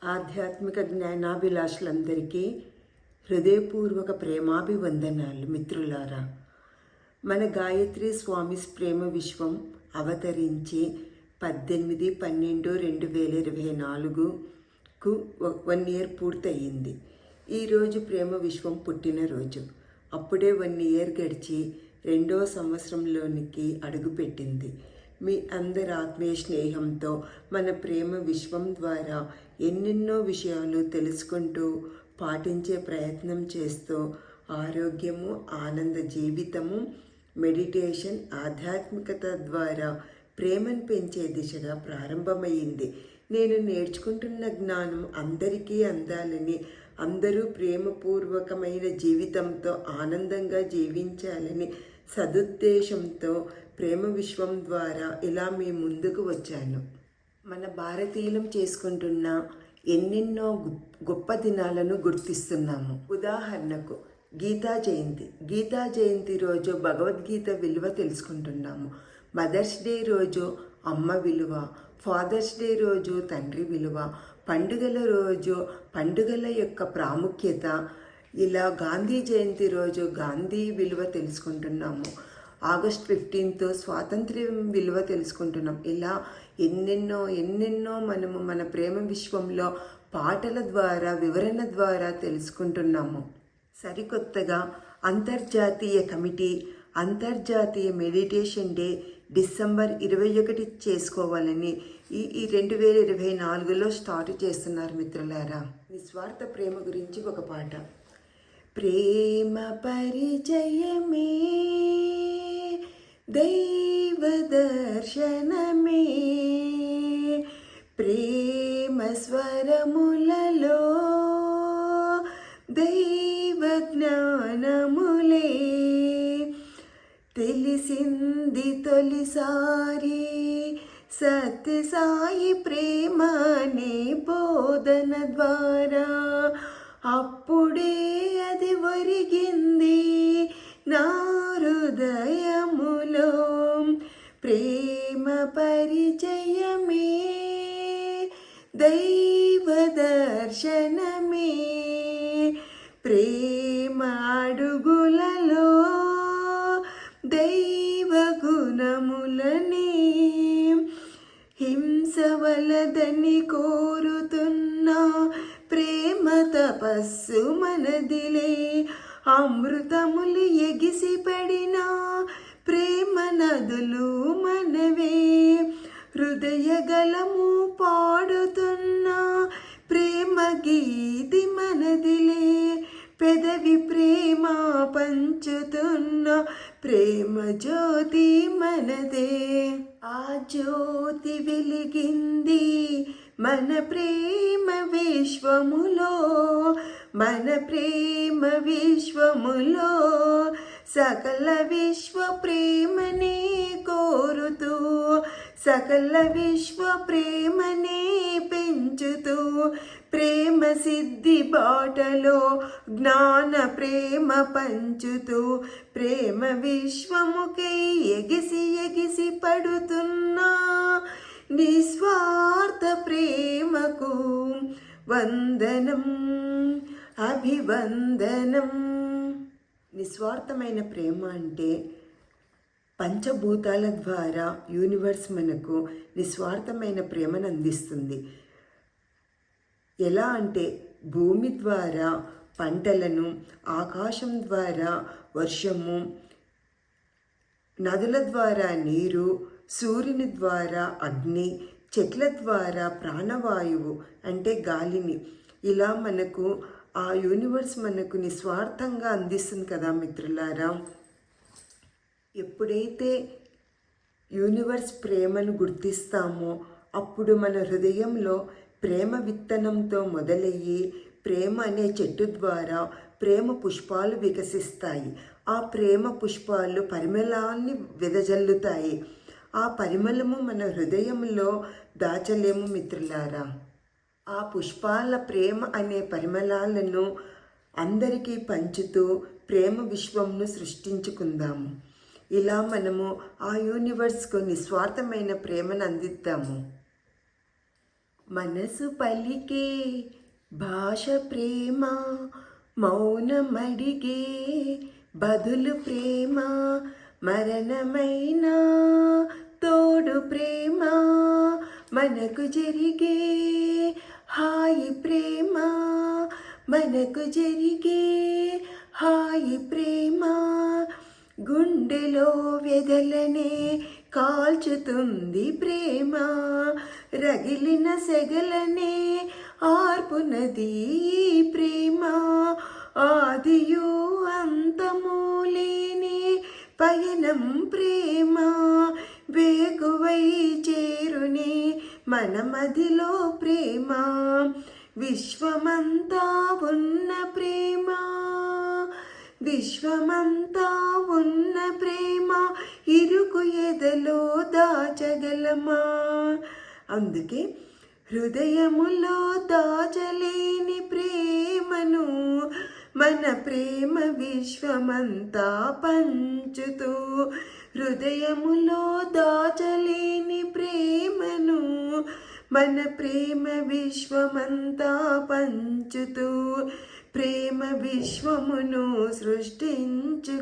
ఆధ్యాత్మిక జ్ఞానాభిలాషులందరికీ హృదయపూర్వక ప్రేమాభివందనాలు మిత్రులారా. మన గాయత్రి స్వామిస్ ప్రేమ విశ్వం అవతరించి 18/12/2024కు 1 ఇయర్ పూర్తయింది. ఈరోజు ప్రేమ విశ్వం పుట్టినరోజు. అప్పుడే 1 ఇయర్ గడిచి 2వ సంవత్సరంలోనికి అడుగుపెట్టింది. మీ అందరి ఆత్మీయ స్నేహంతో మన ప్రేమ విశ్వం ద్వారా ఎన్నెన్నో విషయాలు తెలుసుకుంటూ పాటించే ప్రయత్నం చేస్తూ ఆరోగ్యము, ఆనంద జీవితము, మెడిటేషన్, ఆధ్యాత్మికత ద్వారా ప్రేమను పెంచే దిశగా ప్రారంభమైంది. నేను నేర్చుకుంటున్న జ్ఞానం అందరికీ అందాలని, అందరూ ప్రేమపూర్వకమైన జీవితంతో ఆనందంగా జీవించాలని సదుద్దేశంతో ప్రేమ విశ్వం ద్వారా ఇలా మీ ముందుకు వచ్చాను. మన భారతీయులం చేసుకుంటున్న ఎన్నెన్నో గొప్ప దినాలను గుర్తిస్తున్నాము. ఉదాహరణకు గీతా జయంతి రోజు భగవద్గీత విలువ తెలుసుకుంటున్నాము. మదర్స్ డే రోజు అమ్మ విలువ, ఫాదర్స్ డే రోజు తండ్రి విలువ, పండుగల రోజు పండుగల యొక్క ప్రాముఖ్యత, ఇలా గాంధీ జయంతి రోజు గాంధీ విలువ తెలుసుకుంటున్నాము. ఆగస్ట్ 15 స్వాతంత్ర్యం విలువ తెలుసుకుంటున్నాం. ఇలా ఎన్నెన్నో మనము మన ప్రేమ విశ్వంలో పాటల ద్వారా, వివరణ ద్వారా తెలుసుకుంటున్నాము. సరికొత్తగా అంతర్జాతీయ కమిటీ అంతర్జాతీయ మెడిటేషన్ డే డిసెంబర్ 21 చేసుకోవాలని ఈ 2024లో స్టార్ట్ చేస్తున్నారు మిత్రులారా. నిస్వార్థ ప్రేమ గురించి ఒక పాట. ప్రేమ పరిచయమే దైవ దర్శనమే, ప్రేమ స్వరములలో దైవ జ్ఞానములే, తెలిసింది తొలిసారి సత్య సాయి ప్రేమనే బోధన ద్వారా, అప్పుడే అది ఒరిగింది నా హృదయములో. ప్రేమ పరిచయమే దైవ దర్శనమే, ప్రేమ అడుగులలో దైవ గుణములనే, హింస వలదని కోరుతున్నా ప్రేమ తపస్సు మనదిలే, అమృతములు ఎగిసి పడినా ప్రేమ నదులు మనవే, హృదయ గలము పాడుతున్నా ప్రేమ గీతి మనదిలే, పెదవి ప్రేమ పంచుతున్న ప్రేమ జ్యోతి మనదే. ఆ జ్యోతి వెలిగింది మన ప్రేమ విశ్వములో, మన ప్రేమ విశ్వములో, సకల విశ్వ ప్రేమనే కోరుతూ, సకల విశ్వ ప్రేమనే పెంచుతూ, ప్రేమ సిద్ధి బాటలో జ్ఞాన ప్రేమ పంచుతూ, ప్రేమ విశ్వముకై ఎగిసి పడుతున్నా నిస్వార్థ ప్రేమకు వందనం, అభివందనం. నిస్వార్థమైన ప్రేమ అంటే పంచభూతాల ద్వారా యూనివర్స్ మనకు నిస్వార్థమైన ప్రేమను అందిస్తుంది. ఎలా అంటే భూమి ద్వారా పంటలను, ఆకాశం ద్వారా వర్షము, నదుల ద్వారా నీరు, సూర్యుని ద్వారా అగ్ని, చెట్ల ద్వారా ప్రాణవాయువు అంటే గాలిని, ఇలా మనకు ఆ యూనివర్స్ మనకు నిస్వార్థంగా అందిస్తుంది కదా మిత్రులారా. ఎప్పుడైతే యూనివర్స్ ప్రేమను గుర్తిస్తామో అప్పుడు మన హృదయంలో ప్రేమ విత్తనంతో మొదలయ్యి ప్రేమ అనే చెట్టు ద్వారా ప్రేమ పుష్పాలు వికసిస్తాయి. ఆ ప్రేమ పుష్పాలు పరిమళాన్ని వెదజల్లుతాయి. ఆ పరిమళము మన హృదయంలో దాచలేము మిత్రులారా. ఆ పుష్పాల ప్రేమ అనే పరిమళాలను అందరికీ పంచుతూ ప్రేమ విశ్వంను సృష్టించుకుందాము. ఇలా మనము ఆ యూనివర్స్కు నిస్వార్థమైన ప్రేమను అందిద్దాము. మనసు పలికే భాష ప్రేమ, మౌనమడిగే బదులు ప్రేమ, మరణమైన తోడు ప్రేమ, మనకు జరిగే హాయి ప్రేమ, మనకు జరిగే హాయి ప్రేమ, గుండెలో వెదలనే కాల్చుతుంది ప్రేమ, రగిలిన సెగలనే ఆర్పునది ప్రేమ, ఆదియు అంతము లేని పయనం ప్రేమ, వేకువై చేరుని మన మదిలో ప్రేమ, విశ్వమంతా ఉన్న ప్రేమ, విశ్వమంతా ఉన్న ప్రేమ, ఇరుకు ఎదలో దాచగలమా? అందుకే హృదయములో దాచలేని ప్రేమను మన ప్రేమ విశ్వమంతా పంచుతూ, హృదయములో దాచలేని ప్రేమను మన ప్రేమ విశ్వమంతా పంచుతూ, ప్రేమ విశ్వమును సృష్టించుకుందామా?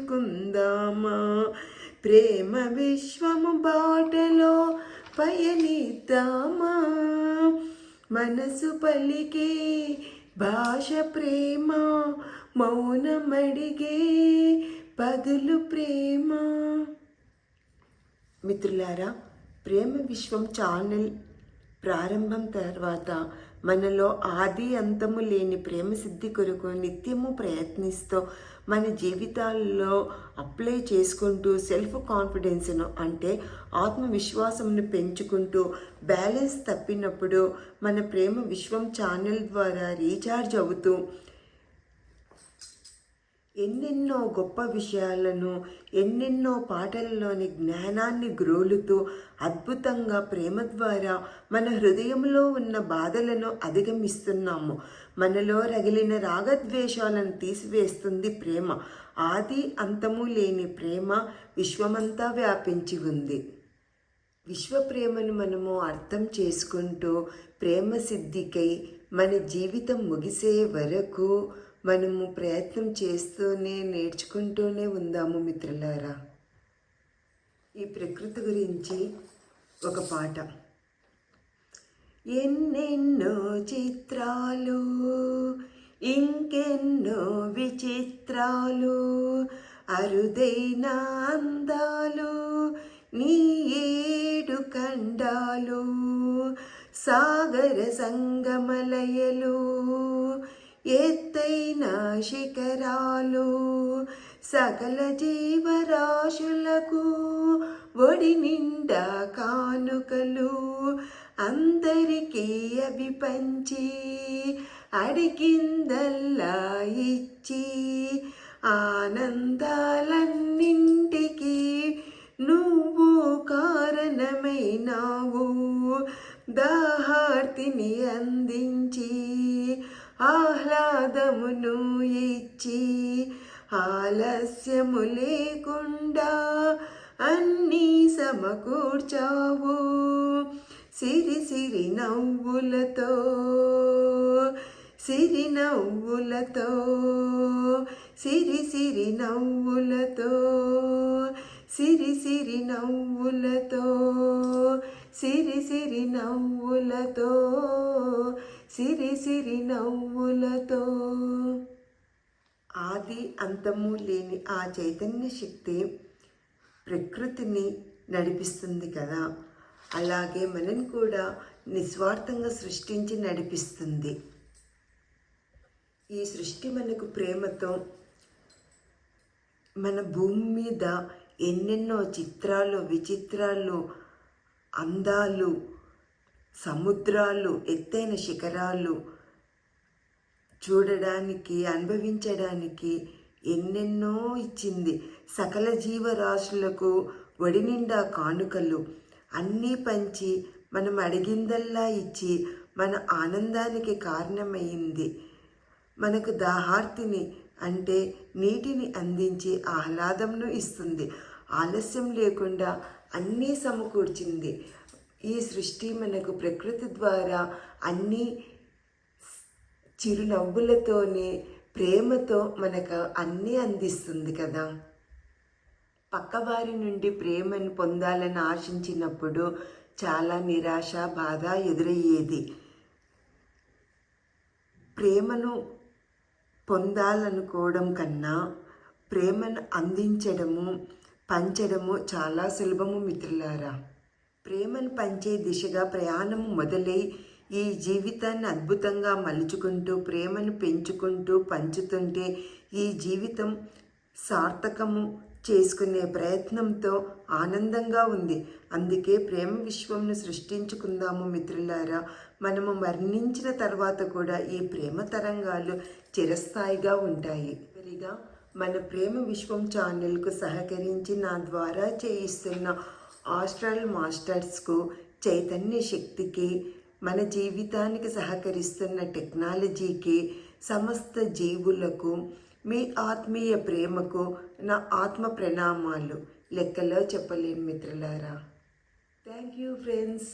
ప్రేమ విశ్వము బాటలో పయనిద్దామా? మనసు పలికే భాష ప్రేమ, మౌనమడిగే బదులు ప్రేమ. మిత్రులారా, ప్రేమ విశ్వం ఛానల్ ప్రారంభం తర్వాత మనలో ఆది అంతము లేని ప్రేమ సిద్ధి కొరకు నిత్యము ప్రయత్నిస్తూ మన జీవితాల్లో అప్లై చేసుకుంటూ సెల్ఫ్ కాన్ఫిడెన్స్ను అంటే ఆత్మవిశ్వాసంను పెంచుకుంటూ బ్యాలెన్స్ తప్పినప్పుడు మన ప్రేమ విశ్వం ఛానల్ ద్వారా రీఛార్జ్ అవుతూ ఎన్నెన్నో గొప్ప విషయాలను, ఎన్నెన్నో పాటలలోని జ్ఞానాన్ని గ్రోలుతూ అద్భుతంగా ప్రేమ ద్వారా మన హృదయంలో ఉన్న బాధలను అధిగమిస్తున్నాము. మనలో రగిలిన రాగద్వేషాలను తీసివేస్తుంది ప్రేమ. ఆది అంతము లేని ప్రేమ విశ్వమంతా వ్యాపించి ఉంది. విశ్వ ప్రేమను మనము అర్థం చేసుకుంటూ ప్రేమ సిద్ధికై మన జీవితం ముగిసే వరకు మనము ప్రయత్నం చేస్తూనే నేర్చుకుంటూనే ఉందాము మిత్రులారా. ఈ ప్రకృతి గురించి ఒక పాట. ఎన్నెన్నో చిత్రాలు, ఇంకెన్నో విచిత్రాలు, అరుదైన అందాలు, నీ ఏడు ఖండాలు, సాగర సంగమలయలు, ఎత్తైన శిఖరాలు, సకల జీవరాశులకు ఒడి నిండా కానుకలు, అందరికీ అవి పంచి అడిగిందల్లా ఇచ్చి, ఆనందాలన్నింటికీ నువ్వు కారణమైనావు, దాహార్తిని అందించి ఆహ్లాదమును ఇచ్చి, ఆలస్యము లేకుండా అన్నీ సమకూర్చావు, సిరి సిరి నవ్వులతో, సిరి నవ్వులతో, సిరి సిరి నవ్వులతో, సిరి సిరి నవ్వులతో, సిరి సిరి నవ్వులతో, సిరి సిరి నవ్వులతో. ఆది అంతము లేని ఆ చైతన్య శక్తి ప్రకృతిని నడిపిస్తుంది కదా, అలాగే మనని కూడా నిస్వార్థంగా సృష్టించి నడిపిస్తుంది. ఈ సృష్టి మనకు ప్రేమతో మన భూమి మీద ఎన్నెన్నో చిత్రాలు, విచిత్రాలు, అందాలు, సముద్రాలు, ఎత్తైన శిఖరాలు చూడడానికి, అనుభవించడానికి ఎన్నెన్నో ఇచ్చింది. సకల జీవరాశులకు ఒడి నిండా కానుకలు అన్నీ పంచి మనం అడిగిందల్లా ఇచ్చి మన ఆనందానికి కారణమైంది. మనకు దాహార్తిని అంటే నీటిని అందించి ఆహ్లాదంను ఇస్తుంది. ఆలస్యం లేకుండా అన్నీ సమకూర్చింది. ఈ సృష్టి మనకు ప్రకృతి ద్వారా అన్ని చిరునవ్వులతోనే ప్రేమతో మనకు అన్నీ అందిస్తుంది కదా. పక్కవారి నుండి ప్రేమను పొందాలని ఆశించినప్పుడు చాలా నిరాశ, బాధ ఎదురయ్యేది. ప్రేమను పొందాలనుకోవడం కన్నా ప్రేమను అందించడము, పంచడము చాలా సులభము మిత్రులారా. ప్రేమను పంచే దిశగా ప్రయాణం మొదలై ఈ జీవితాన్ని అద్భుతంగా మలుచుకుంటూ ప్రేమను పెంచుకుంటూ పంచుతుంటే ఈ జీవితం సార్థకము చేసుకునే ప్రయత్నంతో ఆనందంగా ఉంది. అందుకే ప్రేమ విశ్వంను సృష్టించుకుందాము మిత్రులారా. మనము మరణించిన తర్వాత కూడా ఈ ప్రేమ తరంగాలు చిరస్థాయిగా ఉంటాయి. సరిగా మన ప్రేమ విశ్వం ఛానల్కు సహకరించి నా ద్వారా చేయిస్తున్న ఆస్ట్రల్ మాస్టర్స్కు, చైతన్య శక్తికి, మన జీవితానికి సహకరిస్తున్న టెక్నాలజీకి, సమస్త జీవులకు, మీ ఆత్మీయ ప్రేమకు నా ఆత్మ ప్రణామాలు లెక్కలో చెప్పలేను మిత్రులారా. Thank you friends.